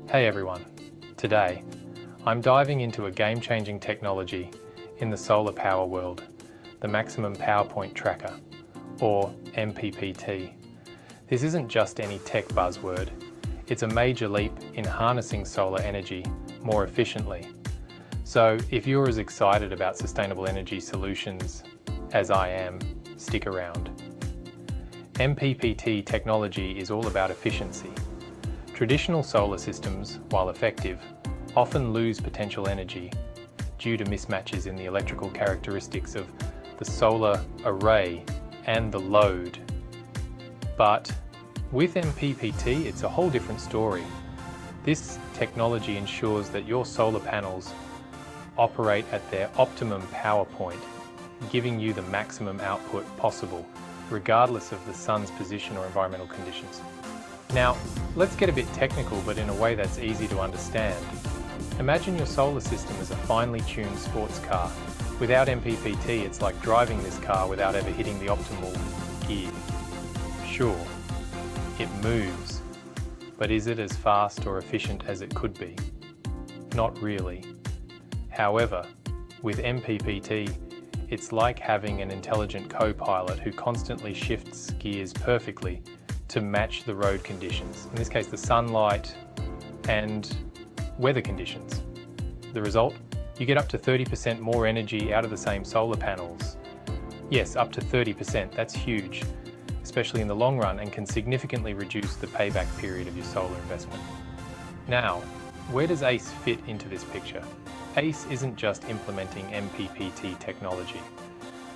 Hey everyone, today I'm diving into a game-changing technology in the solar power world, the Maximum Power Point Tracker, or MPPT. This isn't just any tech buzzword, it's a major leap in harnessing solar energy more efficiently. So if you're as excited about sustainable energy solutions as I am, stick around. MPPT technology is all about efficiency. Traditional solar systems, while effective, often lose potential energy due to mismatches in the electrical characteristics of the solar array and the load. But with MPPT, it's a whole different story. This technology ensures that your solar panels operate at their optimum power point, giving you the maximum output possible, regardless of the sun's position or environmental conditions. Now, let's get a bit technical, but in a way that's easy to understand. Imagine your solar system as a finely tuned sports car. Without MPPT, it's like driving this car without ever hitting the optimal gear. Sure, it moves, but is it as fast or efficient as it could be? Not really. However, with MPPT, it's like having an intelligent co-pilot who constantly shifts gears perfectly to match the road conditions, in this case the sunlight and weather conditions. The result? You get up to 30% more energy out of the same solar panels. Yes, up to 30%, that's huge, especially in the long run, and can significantly reduce the payback period of your solar investment. Now, where does ACE fit into this picture? ACE isn't just implementing MPPT technology.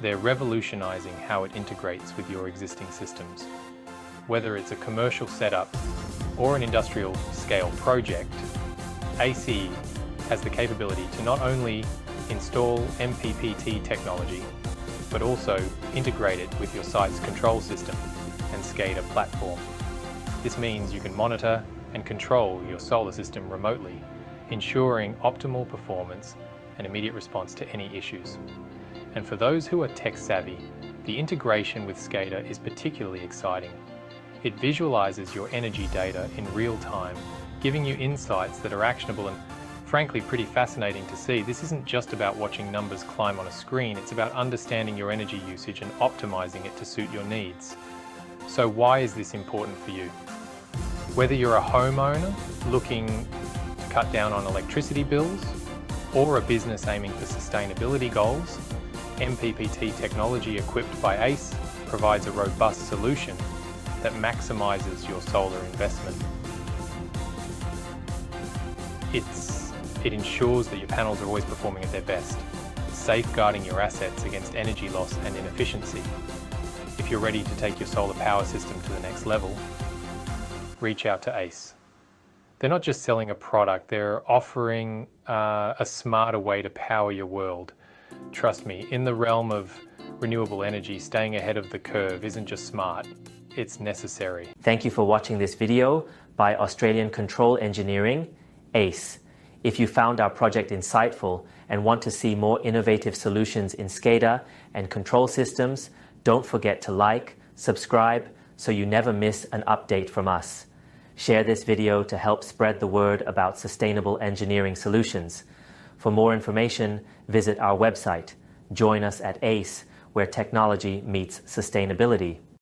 They're revolutionizing how it integrates with your existing systems. Whether it's a commercial setup or an industrial scale project, ACE has the capability to not only install MPPT technology, but also integrate it with your site's control system and SCADA platform. This means you can monitor and control your solar system remotely, ensuring optimal performance and immediate response to any issues. And for those who are tech savvy, the integration with SCADA is particularly exciting. It visualizes your energy data in real time, giving you insights that are actionable and frankly pretty fascinating to see. This isn't just about watching numbers climb on a screen, it's about understanding your energy usage and optimizing it to suit your needs. So why is this important for you? Whether you're a homeowner looking to cut down on electricity bills, or a business aiming for sustainability goals, MPPT technology equipped by ACE provides a robust solution that maximizes your solar investment. It ensures that your panels are always performing at their best, safeguarding your assets against energy loss and inefficiency. If you're ready to take your solar power system to the next level, reach out to ACE. They're not just selling a product, they're offering a smarter way to power your world. Trust me, in the realm of renewable energy, staying ahead of the curve isn't just smart, it's necessary. Thank you for watching this video by Australian Control Engineering, ACE. If you found our project insightful and want to see more innovative solutions in SCADA and control systems, don't forget to like, subscribe, so you never miss an update from us. Share this video to help spread the word about sustainable engineering solutions. For more information, visit our website. Join us at ACE, where technology meets sustainability.